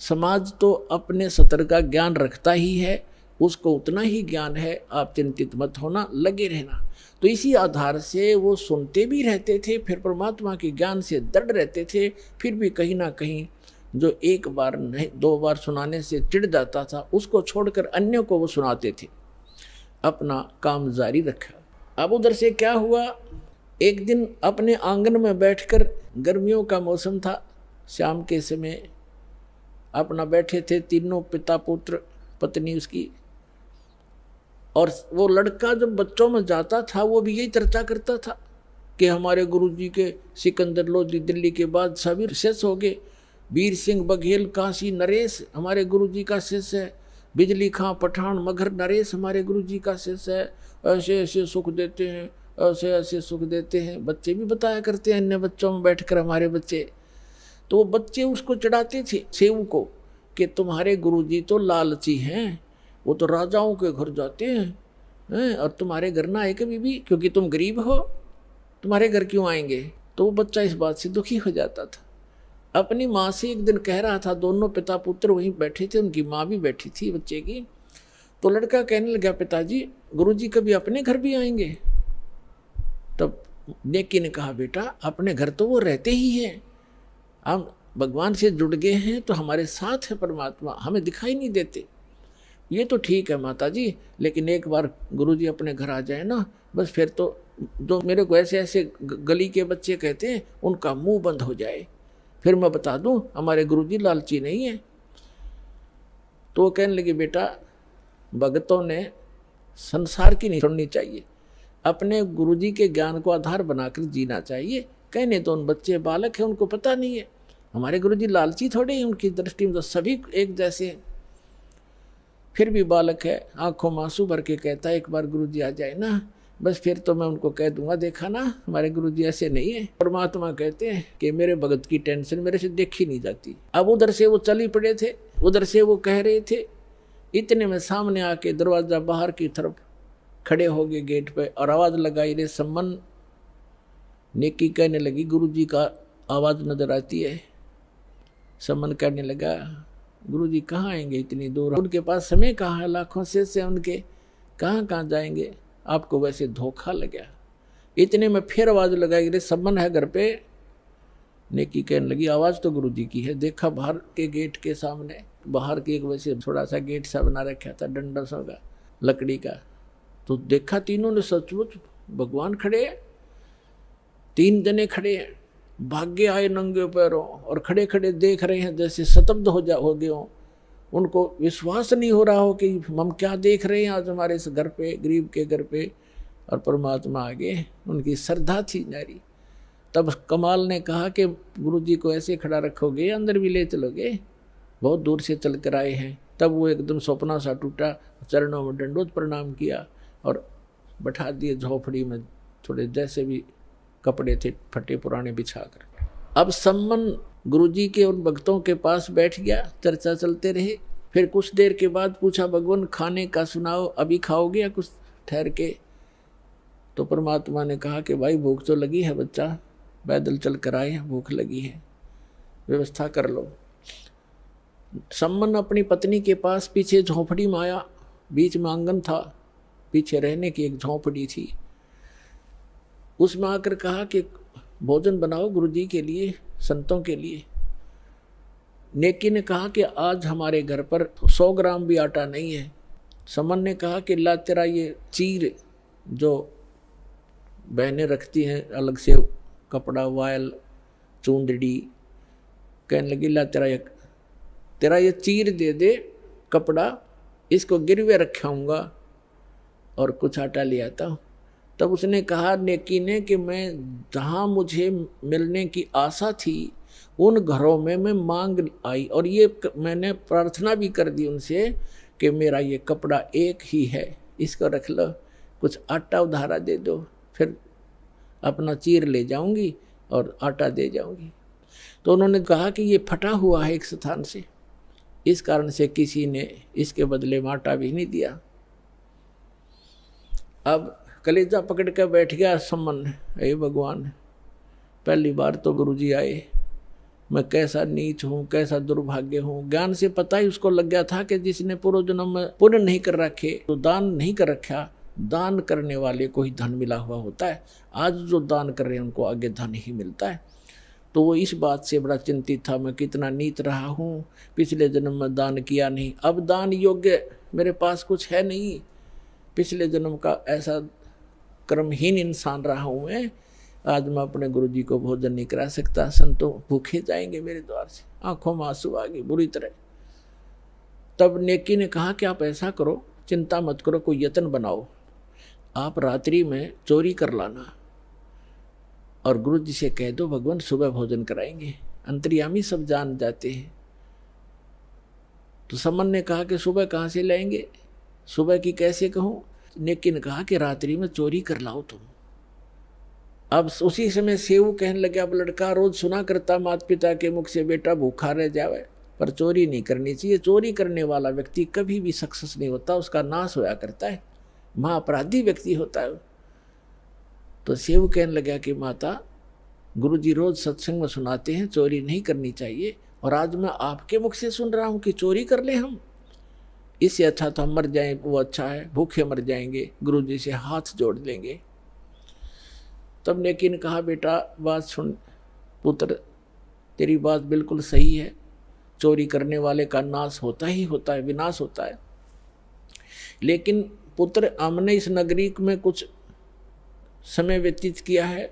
समाज तो अपने सतर का ज्ञान रखता ही है, उसको उतना ही ज्ञान है, आप चिंतित मत होना, लगे रहना। तो इसी आधार से वो सुनते भी रहते थे, फिर परमात्मा के ज्ञान से दृढ़ रहते थे। फिर भी कहीं ना कहीं जो एक बार नहीं 2 बार सुनाने से चिढ़ जाता था, उसको छोड़कर अन्य को वो सुनाते थे, अपना काम जारी रखा। अब उधर से क्या हुआ, एक दिन अपने आंगन में बैठकर, गर्मियों का मौसम था, शाम के समय अपना बैठे थे तीनों, पिता पुत्र पत्नी उसकी। और वो लड़का जब बच्चों में जाता था वो भी यही चर्चा करता था कि हमारे गुरुजी के सिकंदर लोधी दिल्ली के बाद सभी शेष हो गए, वीर सिंह बघेल काशी नरेश हमारे गुरुजी का शिष्य है, बिजली खां पठान मगर नरेश हमारे गुरुजी का शिष्य है, ऐसे ऐसे सुख देते हैं, ऐसे ऐसे सुख देते हैं। बच्चे भी बताया करते हैं अन्य बच्चों में बैठकर हमारे बच्चे। तो वो बच्चे उसको चढ़ाते थे सेवक को कि तुम्हारे गुरुजी तो लालची हैं, वो तो राजाओं के घर जाते हैं और तुम्हारे घर ना आए कभी भी, क्योंकि तुम गरीब हो, तुम्हारे घर क्यों आएंगे। तो वो बच्चा इस बात से दुखी हो जाता था। अपनी माँ से एक दिन कह रहा था, दोनों पिता पुत्र वहीं बैठे थे, उनकी माँ भी बैठी थी बच्चे की। तो लड़का कहने लगा, पिताजी गुरुजी कभी अपने घर भी आएंगे। तब नेकी ने कहा, बेटा अपने घर तो वो रहते ही हैं, हम भगवान से जुड़ गए हैं तो हमारे साथ है परमात्मा, हमें दिखाई नहीं देते। ये तो ठीक है माताजी, लेकिन एक बार गुरुजी अपने घर आ जाए ना, बस फिर तो जो मेरे को ऐसे ऐसे गली के बच्चे कहते हैं उनका मुंह बंद हो जाए, फिर मैं बता दूं हमारे गुरुजी लालची नहीं है। तो वो कहने लगे, बेटा भगतों ने संसार की नहीं सुननी चाहिए, अपने गुरुजी के ज्ञान को आधार बनाकर जीना चाहिए। कहने तो उन बच्चे बालक हैं, उनको पता नहीं है हमारे गुरुजी लालची थोड़े हैं, उनकी दृष्टि में तो सभी एक जैसे हैं। फिर भी बालक है, आंखों में आंसू भर के कहता है, एक बार गुरुजी आ जाए ना, बस फिर तो मैं उनको कह दूंगा, देखा ना हमारे गुरुजी ऐसे नहीं है। परमात्मा कहते हैं कि मेरे भगत की टेंशन मेरे से देखी नहीं जाती। अब उधर से वो चल ही पड़े थे, उधर से वो कह रहे थे, इतने में सामने आके दरवाजा बाहर की तरफ खड़े हो गए गेट पे और आवाज लगाई, रे सम्मन। नेकी कहने लगी, गुरुजी का आवाज नजर आती है। सम्मन कहने लगा, गुरुजी कहाँ आएंगे इतनी दूर, उनके पास समय कहाँ है, लाखों से उनके कहाँ कहाँ जाएंगे, आपको वैसे धोखा लगा। इतने में फिर आवाज लगाई, रे सम्मन है घर पे। नेकी कहने लगी, आवाज तो गुरुजी की है। देखा बाहर के गेट के सामने, बाहर के एक वैसे थोड़ा सा गेट सा बना रखा था डंडा सा का लकड़ी का, तो देखा तीनों ने सचमुच भगवान खड़े हैं, 3 जने खड़े हैं, भाग्य आए नंगे पैरों और खड़े खड़े देख रहे हैं, जैसे स्तब्ध हो गए हों। उनको विश्वास नहीं हो रहा हो कि हम क्या देख रहे हैं आज हमारे इस घर पे, गरीब के घर पे, और परमात्मा आगे। उनकी श्रद्धा थी नारी। तब कमाल ने कहा कि गुरुजी को ऐसे खड़ा रखोगे, अंदर भी ले चलोगे, बहुत दूर से चल कर आए हैं। तब वो एकदम सपना सा टूटा, चरणों में दंडोत प्रणाम किया और बैठा दिए झोपड़ी में, थोड़े जैसे भी कपड़े थे फटे पुराने बिछाकर। अब सम्मन गुरुजी के उन भक्तों के पास बैठ गया, चर्चा चलते रहे। फिर कुछ देर के बाद पूछा, भगवान खाने का सुनाओ, अभी खाओगे या कुछ ठहर के। तो परमात्मा ने कहा कि भाई भूख तो लगी है बच्चा, पैदल चल कर आए हैं, भूख लगी है, व्यवस्था कर लो। सम्मन अपनी पत्नी के पास पीछे झोंपड़ी में आया, बीच में आंगन था, पीछे रहने की एक झोंपड़ी थी। उसमें आकर कहा कि भोजन बनाओ गुरुजी के लिए, संतों के लिए। नेकी ने कहा कि आज हमारे घर पर 100 ग्राम भी आटा नहीं है। समन ने कहा कि ला तेरा ये चीर जो बहनें रखती हैं अलग से कपड़ा, वायल, चूंदड़ी, कहने लगी ला तेरा ये चीर दे दे कपड़ा, इसको गिरवे रखाऊंगा और कुछ आटा ले आता हूँ। तब उसने कहा नेकी ने कि मैं जहाँ मुझे मिलने की आशा थी उन घरों में मैं मांग आई, और ये मैंने प्रार्थना भी कर दी उनसे कि मेरा ये कपड़ा एक ही है, इसको रख लो, कुछ आटा उधारा दे दो, फिर अपना चीर ले जाऊंगी और आटा दे जाऊंगी। तो उन्होंने कहा कि ये फटा हुआ है एक स्थान से, इस कारण से किसी ने इसके बदले में आटा भी नहीं दिया। अब कलेजा पकड़ कर बैठ गया सम्मन, हे भगवान, पहली बार तो गुरुजी आए, मैं कैसा नीच हूँ, कैसा दुर्भाग्य हूँ। ज्ञान से पता ही उसको लग गया था कि जिसने पूर्व जन्म में पुण्य नहीं कर रखे, तो दान नहीं कर रखा, दान करने वाले को ही धन मिला हुआ होता है। आज जो दान कर रहे हैं उनको आगे धन ही मिलता है। तो वो इस बात से बड़ा चिंतित था, मैं कितना नीच रहा हूँ, पिछले जन्म में दान किया नहीं, अब दान योग्य मेरे पास कुछ है नहीं, पिछले जन्म का ऐसा कर्महीन इंसान रहा हूँ मैं, आज मैं अपने गुरुजी को भोजन नहीं करा सकता, संतों भूखे जाएंगे मेरे द्वार से। आंखों में आंसू आ गए बुरी तरह। तब नेकी ने कहा कि आप ऐसा करो, चिंता मत करो, कोई यत्न बनाओ, आप रात्रि में चोरी कर लाना और गुरुजी से कह दो भगवान सुबह भोजन कराएंगे। अंतर्यामी सब जान जाते हैं। तो समन ने कहा कि सुबह कहाँ से लाएंगे, सुबह की कैसे कहूँ। नेकी ने कहा कि रात्रि में चोरी कर लाओ तुम। अब उसी समय सेऊ कहने लगे, अब लड़का रोज सुना करता माता पिता के मुख से बेटा भूखा रह जावे, पर चोरी नहीं करनी चाहिए। चोरी करने वाला व्यक्ति कभी भी सक्सेस नहीं होता, उसका नाश होया करता है, महाअपराधी व्यक्ति होता है। तो सेऊ कहने लगा कि माता, गुरुजी रोज सत्संग में सुनाते हैं चोरी नहीं करनी चाहिए, और आज मैं आपके मुख से सुन रहा हूं कि चोरी कर ले हम, इससे अच्छा तो हम मर जाएं वो अच्छा है, भूखे मर जाएंगे, गुरुजी से हाथ जोड़ लेंगे। तब नेकी ने कहा बेटा बात सुन पुत्र, तेरी बात बिल्कुल सही है, चोरी करने वाले का नाश होता ही होता है, विनाश होता है। लेकिन पुत्र हमने इस नगरी में कुछ समय व्यतीत किया है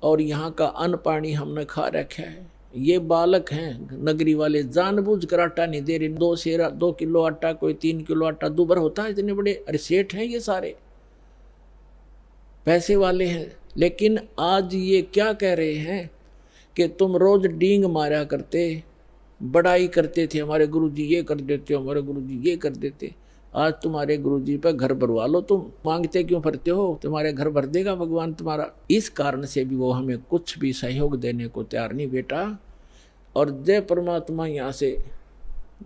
और यहाँ का अन्न पानी हमने खा रखा है। ये बालक हैं नगरी वाले, जानबूझ कर आटा नहीं दे रहे। 2 किलो आटा, कोई 3 किलो आटा, दुबर होता है इतने बड़े। अरे सेठ हैं ये सारे, पैसे वाले हैं। लेकिन आज ये क्या कह रहे हैं कि तुम रोज डींग मारा करते, बड़ाई करते थे, हमारे गुरुजी ये कर देते, हमारे गुरुजी ये कर देते। आज तुम्हारे गुरुजी पर घर भरवा लो, तुम मांगते क्यों फिरते हो, तुम्हारे घर भर देगा भगवान तुम्हारा। इस कारण से भी वो हमें कुछ भी सहयोग देने को तैयार नहीं बेटा। और जय परमात्मा यहाँ से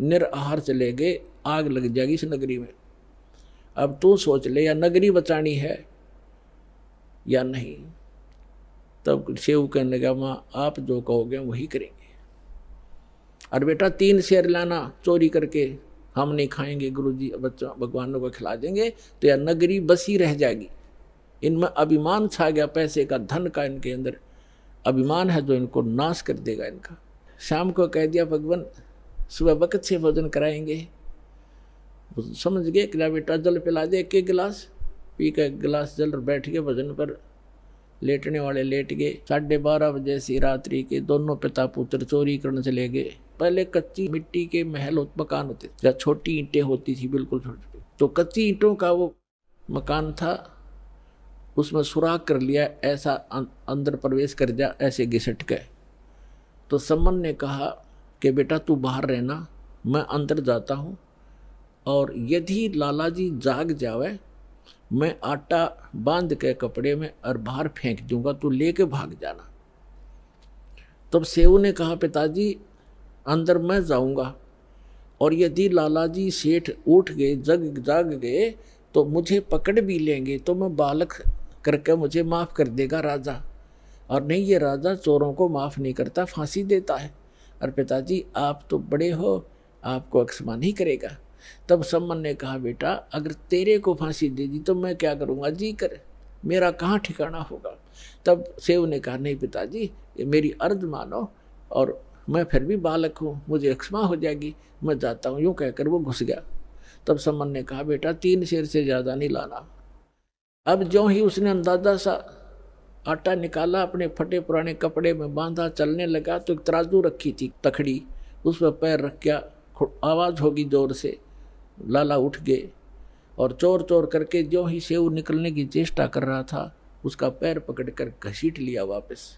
निराहार चले गए, आग लग जाएगी इस नगरी में। अब तू सोच ले, या नगरी बचानी है या नहीं। तब सेव कहने लगा माँ आप जो कहोगे वही करेंगे। और बेटा 3 शेर लाना चोरी करके, हम नहीं खाएंगे, गुरुजी बच्चा भगवानों को खिला देंगे, तो यह नगरी बसी रह जाएगी। इनमें अभिमान छा गया, पैसे का, धन का इनके अंदर अभिमान है जो इनको नाश कर देगा इनका। शाम को कह दिया भगवान सुबह वक्त से भोजन कराएंगे। समझ गए कि बेटा जल पिला दे, 1 गिलास पी का 1 गिलास जल, बैठ गए भजन पर। लेटने वाले लेट गए। 12:30 बजे से रात्रि के दोनों पिता पुत्र चोरी करने चले गए। पहले कच्ची मिट्टी के महल मकान होते थे, जहाँ छोटी ईंटें होती थी, बिल्कुल छोटी, तो कच्ची ईंटों का वो मकान था, उसमें सुराख कर लिया, ऐसा अंदर प्रवेश कर जा, ऐसे घिसट गए। तो सम्मन ने कहा कि बेटा तू बाहर रहना, मैं अंदर जाता हूँ, और यदि लाला जी जाग जावे मैं आटा बांध के कपड़े में और बाहर फेंक दूंगा, तू लेके भाग जाना। तब सेऊ ने कहा पिताजी अंदर मैं जाऊंगा, और यदि लाला जी सेठ उठ गए, जाग गए, तो मुझे पकड़ भी लेंगे, तो मैं बालक करके मुझे माफ़ कर देगा राजा। और नहीं, ये राजा चोरों को माफ़ नहीं करता, फांसी देता है। और पिताजी आप तो बड़े हो, आपको क्षमा नहीं करेगा। तब सम्मन ने कहा बेटा अगर तेरे को फांसी दे दी तो मैं क्या करूँगा, जी कर, मेरा कहाँ ठिकाना होगा। तब सेव ने कहा नहीं पिताजी, ये मेरी अर्ज मानो, और मैं फिर भी बालक हूँ, मुझे क्षमा हो जाएगी, मैं जाता हूँ। यूँ कहकर वो घुस गया। तब सम्मन ने कहा बेटा 3 शेर से ज़्यादा नहीं लाना। अब ज्यों ही उसने अंदाजा सा आटा निकाला, अपने फटे पुराने कपड़े में बांधा, चलने लगा, तो एक तराजू रखी थी तखड़ी, उस पर पैर रख गया, आवाज़ होगी जोर से, लाला उठ गए, और चोर चोर करके जो ही सेव निकलने की चेष्टा कर रहा था, उसका पैर पकड़कर घसीट लिया वापस,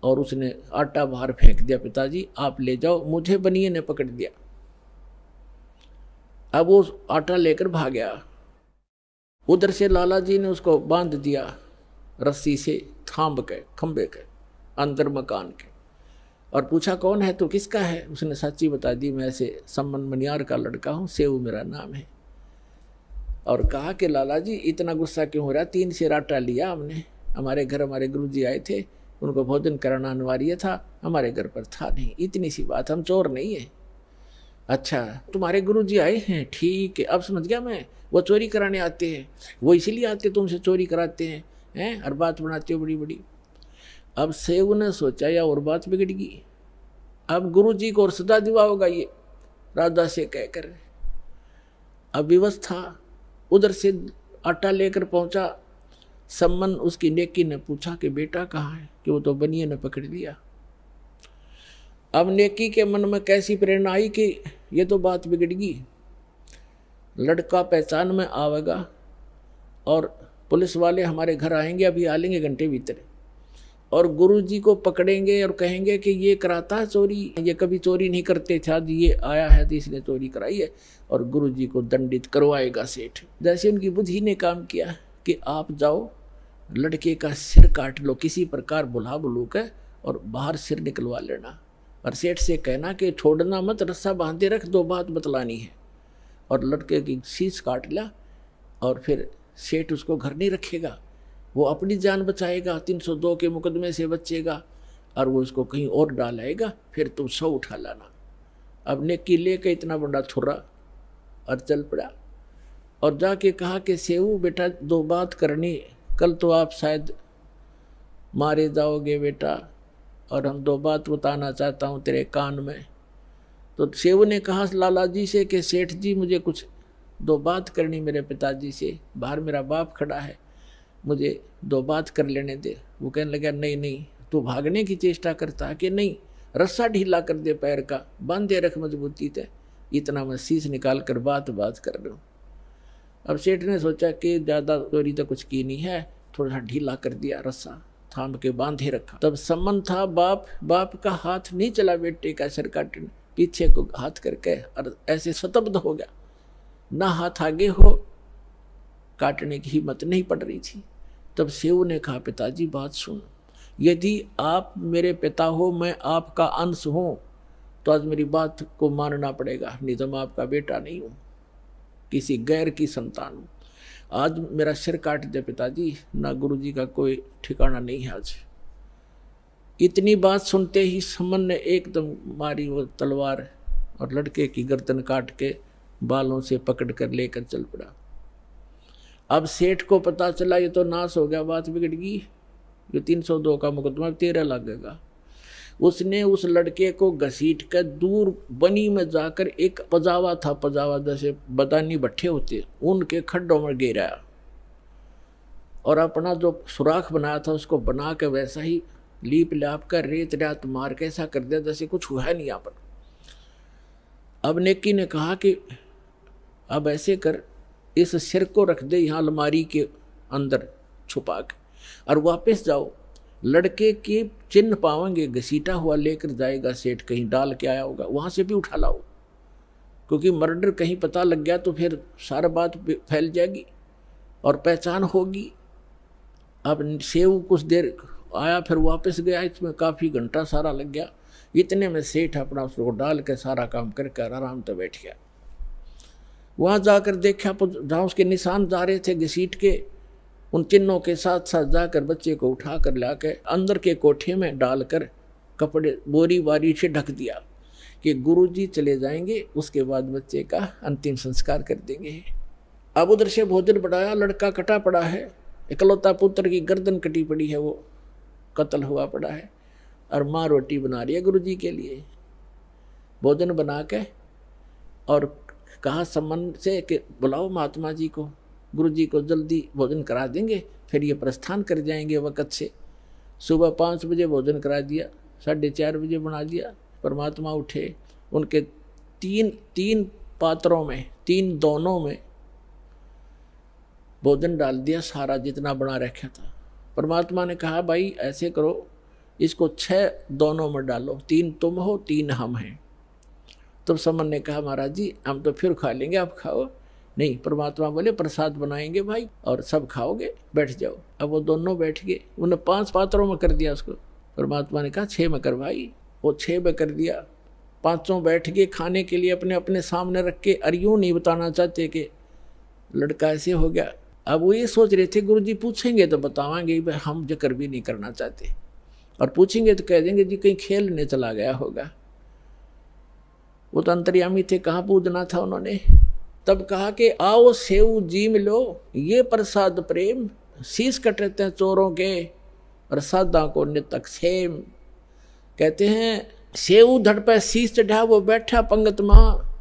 और उसने आटा बाहर फेंक दिया। पिताजी आप ले जाओ, मुझे बनिए ने पकड़ दिया। अब वो आटा लेकर भाग गया। उधर से लाला जी ने उसको बांध दिया रस्सी से, थांब के खंबे के अंदर मकान के, और पूछा कौन है तो किसका है। उसने सच्ची बता दी, मैं ऐसे सम्मन मनियार का लड़का हूँ, सेव मेरा नाम है। और कहा कि लाला जी इतना गुस्सा क्यों हो रहा, 3 शेर आटा लिया हमने, हमारे घर हमारे गुरुजी आए थे, उनको भोजन कराना अनिवार्य था, हमारे घर पर था नहीं, इतनी सी बात, हम चोर नहीं है। अच्छा तुम्हारे गुरुजी आए हैं, ठीक है, अब समझ गया मैं, वो चोरी कराने आते हैं, वो इसीलिए आते तुमसे चोरी कराते हैं और बात बनाते हो बड़ी बड़ी। अब सेव ने सोचा या और बात बिगड़ गई, अब गुरुजी को और सदा दिवाओगा ये राधा से कहकर। अब विवश था, उधर से आटा लेकर पहुंचा। सम्मन उसकी नेकी ने पूछा कि बेटा कहाँ है, कि वो तो बनिए ने पकड़ लिया। अब नेकी के मन में कैसी प्रेरणा आई कि ये तो बात बिगड़ गई, लड़का पहचान में आवेगा और पुलिस वाले हमारे घर आएंगे, अभी आ लेंगे घंटे भीतर, और गुरुजी को पकड़ेंगे और कहेंगे कि ये कराता है चोरी, ये कभी चोरी नहीं करते थे, आज ये आया है तो इसने चोरी कराई है, और गुरुजी को दंडित करवाएगा सेठ। जैसे उनकी बुद्धि ने काम किया कि आप जाओ लड़के का सिर काट लो, किसी प्रकार बुला बुलूक है, और बाहर सिर निकलवा लेना, और सेठ से कहना कि छोड़ना मत, रस्सा बांधे रख, दो बात बतलानी है। और लड़के की शीश काट लिया, और फिर सेठ उसको घर नहीं रखेगा, वो अपनी जान बचाएगा, 302 के मुकदमे से बचेगा, और वो उसको कहीं और डाल आएगा, फिर तुम 100 उठा लाना। अब नेकी लेके इतना बड़ा थुरा और चल पड़ा, और जाके कहा कि सेऊ बेटा दो बात करनी, कल तो आप शायद मारे जाओगे बेटा, और हम दो बात बताना चाहता हूँ तेरे कान में। तो सेऊ ने कहा लाला जी से कि सेठ जी मुझे कुछ दो बात करनी मेरे पिताजी से, बाहर मेरा बाप खड़ा है, मुझे दो बात कर लेने दे। वो कहने लगा नहीं नहीं, तू भागने की चेष्टा करता है कि नहीं, रस्सा ढीला कर दे पैर का, बांधे रख मजबूती से, इतना मैं शीश निकाल कर बात कर रहा हूँ। अब सेठ ने सोचा कि ज़्यादा चोरी तो कुछ की नहीं है, थोड़ा सा ढीला कर दिया, रस्सा थाम के बांधे रखा। तब सम्मन था, बाप का हाथ नहीं चला बेटे का सिर काटने, पीछे को हाथ करके और ऐसे स्तब्ध हो गया, ना हाथ आगे हो, काटने की हिम्मत नहीं पड़ रही थी। तब सेऊ ने कहा पिताजी बात सुन, यदि आप मेरे पिता हो, मैं आपका अंश हूँ, तो आज मेरी बात को मानना पड़ेगा, नहीं तो मैं आपका बेटा नहीं हूँ, किसी गैर की संतान हूँ। आज मेरा सिर काट दे पिताजी, ना गुरुजी का कोई ठिकाना नहीं है आज। इतनी बात सुनते ही सम्मन ने एकदम मारी वो तलवार, और लड़के की गर्दन काट के बालों से पकड़ कर लेकर चल पड़ा। अब सेठ को पता चला ये तो नाश हो गया, बात बिगड़ गई, ये 302 का मुकदमा 13 लगेगा। उसने उस लड़के को घसीट कर दूर बनी में जाकर, एक पजावा था, पजावा जैसे बदानी भट्ठे होते, उनके खड्डों में गिराया, और अपना जो सुराख बनाया था उसको बना के वैसा ही लीप लाप कर रेत रात मार के ऐसा कर दिया जैसे कुछ हुआ नहीं यहाँ पर। अब नेकी ने कहा कि अब ऐसे कर, इस सिर को रख दे यहाँ अलमारी के अंदर छुपा के, और वापस जाओ, लड़के के चिन्ह पावेंगे, घसीटा हुआ लेकर जाएगा सेठ, कहीं डाल के आया होगा, वहाँ से भी उठा लाओ, क्योंकि मर्डर कहीं पता लग गया तो फिर सारा बात फैल जाएगी और पहचान होगी। अब सेव कुछ देर आया, फिर वापस गया, इसमें काफ़ी घंटा सारा लग गया। इतने में सेठ अपना उसको डाल के सारा काम करके आराम से बैठ गया। वहाँ जाकर देखा जहाँ उसके निशान जा रहे थे घसीट के, उन तीनों के साथ साथ जाकर बच्चे को उठा कर ला के अंदर के कोठे में डालकर कपड़े बोरी बारी से ढक दिया कि गुरुजी चले जाएंगे, उसके बाद बच्चे का अंतिम संस्कार कर देंगे। अब उधर से भोजन बढ़ाया, लड़का कटा पड़ा है, इकलौता पुत्र की गर्दन कटी पड़ी है, वो कत्ल हुआ पड़ा है, और माँ रोटी बना रही है गुरुजी के लिए। भोजन बना के और कहा सम्मन से कि बुलाओ महात्मा जी को, गुरुजी को जल्दी भोजन करा देंगे, फिर ये प्रस्थान कर जाएंगे वक़्त से। सुबह 5 बजे भोजन करा दिया, 4:30 बजे बना दिया। परमात्मा उठे, उनके तीन पात्रों में, 3 दोनों में भोजन डाल दिया, सारा जितना बना रखा था। परमात्मा ने कहा भाई ऐसे करो, इसको 6 दोनों में डालो, 3 तुम हो 3 हम हैं। तब सम्मन ने कहा महाराज जी हम तो फिर खा लेंगे, आप खाओ। नहीं, परमात्मा बोले प्रसाद बनाएंगे भाई और सब खाओगे, बैठ जाओ। अब वो दोनों बैठ गए, उन्हें 5 पात्रों में कर दिया उसको। परमात्मा ने कहा 6 में कर भाई, वो 6 में कर दिया। 5 बैठ गए खाने के लिए अपने अपने सामने रख के, और यूँ नहीं बताना चाहते कि लड़का ऐसे हो गया। अब वो ये सोच रहे थे गुरुजी पूछेंगे तो बतावाएंगे, भाई हम जिक्र भी नहीं करना चाहते। और पूछेंगे तो कह देंगे जी कहीं खेलने चला गया होगा। वो तो अंतर्यामी थे, कहाँ पूजना था उन्होंने। तब कहा कि आओ सेऊ जी मिलो ये प्रसाद प्रेम, शीश कटते हैं चोरों के और सादा को नित अक्षेम। कहते हैं सेऊ धड़ पे शीश चढ़ा वो बैठा पंगत माँ,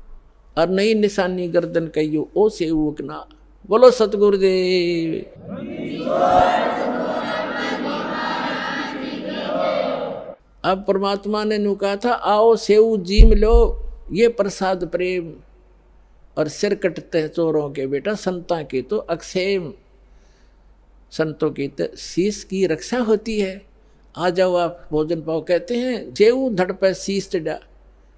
और नई निशानी गर्दन कहियो ओ सेऊ ना। बोलो सतगुरुदेव। अब परमात्मा ने नु कहा था आओ सेऊ जी मिलो ये प्रसाद प्रेम, और सिर कटते हैं चोरों के बेटा संता के तो अक्षेम। संतों की तो शीश की रक्षा होती है। आ जाओ आप भोजन पाओ। कहते हैं जेऊ धड़ पर शीश चढ़ा,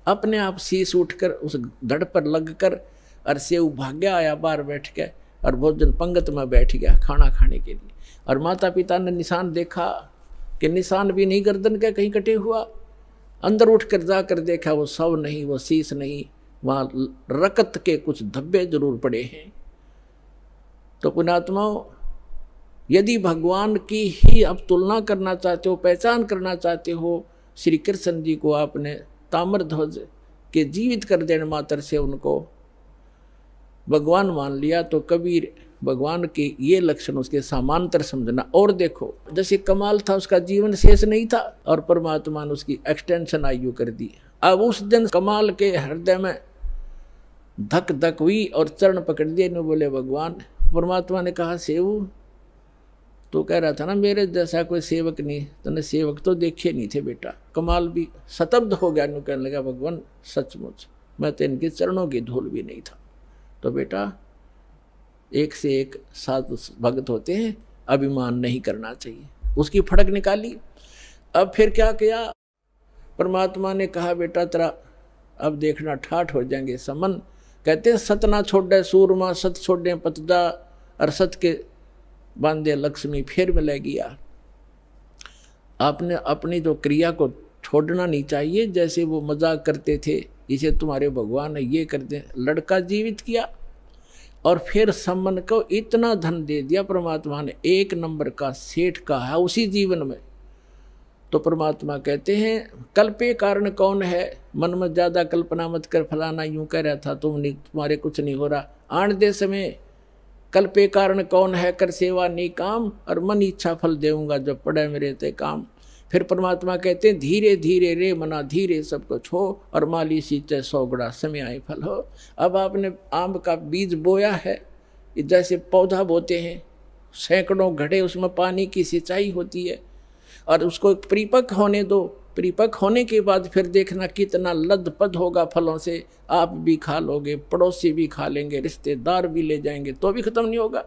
अपने आप शीश उठकर उस धड़ पर लग कर और सेऊ भाग्या आया बाहर बैठ के और भोजन पंगत में बैठ गया खाना खाने के लिए। और माता पिता ने निशान देखा कि निशान भी नहीं गर्दन का कहीं कटे हुआ। अंदर उठकर जाकर देखा वो शव नहीं, वो शीश नहीं, वहाँ रकत के कुछ धब्बे जरूर पड़े हैं। तो पुण्यात्माओं, यदि भगवान की ही आप तुलना करना चाहते हो, पहचान करना चाहते हो, श्री कृष्ण जी को आपने ताम्र ध्वज के जीवित कर देने मात्र से उनको भगवान मान लिया, तो कबीर भगवान के ये लक्षण उसके समांतर समझना। और देखो जैसे कमाल था उसका जीवन शेष नहीं था और परमात्मा ने उसकी एक्सटेंशन आयु कर दी। अब उस दिन कमाल के हृदय में धक धक हुई और चरण पकड़ दिए ने बोले भगवान। परमात्मा ने कहा सेवु तो कह रहा था ना मेरे जैसा कोई सेवक नहीं, तूने सेवक तो देखे नहीं थे बेटा। कमाल भी शतब्द हो गया, नु कहने लगा भगवान सचमुच मैं तो इनके चरणों की धूल भी नहीं था। तो बेटा एक से एक साधु भगत होते हैं, अभिमान नहीं करना चाहिए। उसकी फड़क निकाली। अब फिर क्या किया, परमात्मा ने कहा बेटा तेरा अब देखना ठाठ हो जाएंगे समन। कहते हैं सत ना छोड़े सूरमा, सत छोड़े पतदा, और सत के बांधे लक्ष्मी फिर मिले गया। आपने अपनी जो क्रिया को छोड़ना नहीं चाहिए। जैसे वो मजाक करते थे इसे तुम्हारे भगवान ने ये कर दे, लड़का जीवित किया और फिर सम्मन को इतना धन दे दिया परमात्मा ने, एक नंबर का सेठ का है उसी जीवन में। तो परमात्मा कहते हैं कल्पे कारण कौन है, मन में ज्यादा कल्पना मत कर, फलाना यूं कह रहा था तुम्हारे कुछ नहीं हो रहा। आण दे समय कल्पे कारण कौन है, कर सेवा नहीं काम, और मन इच्छा फल देऊंगा जब पड़े मेरे ते काम। फिर परमात्मा कहते हैं धीरे धीरे रे मना धीरे सब कुछ हो, और माली सींचे 100 गुणा समय आए फल हो। अब आपने आम का बीज बोया है, जैसे पौधा बोते हैं, सैकड़ों घड़े उसमें पानी की सिंचाई होती है, और उसको परिपक्व होने दो। परिपक्व होने के बाद फिर देखना कितना लदपद होगा फलों से। आप भी खा लोगे, पड़ोसी भी खा लेंगे, रिश्तेदार भी ले जाएंगे, तो भी खत्म नहीं होगा।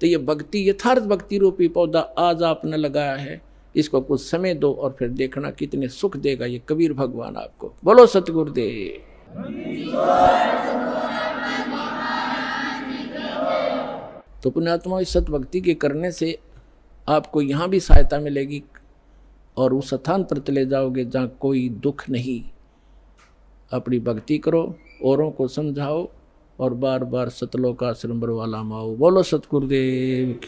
तो ये भक्ति, यथार्थ भक्ति रूपी पौधा आज आपने लगाया है, इसको कुछ समय दो और फिर देखना कितने सुख देगा ये कबीर भगवान आपको। बोलो सतगुरुदेव। तो पुण्यात्मा इस सत भक्ति के करने से आपको यहाँ भी सहायता मिलेगी और उस स्थान पर चले जाओगे जहाँ कोई दुख नहीं। अपनी भक्ति करो, औरों को समझाओ और बार बार सतलोक आश्रम वाला माओ। बोलो सतगुरुदेव।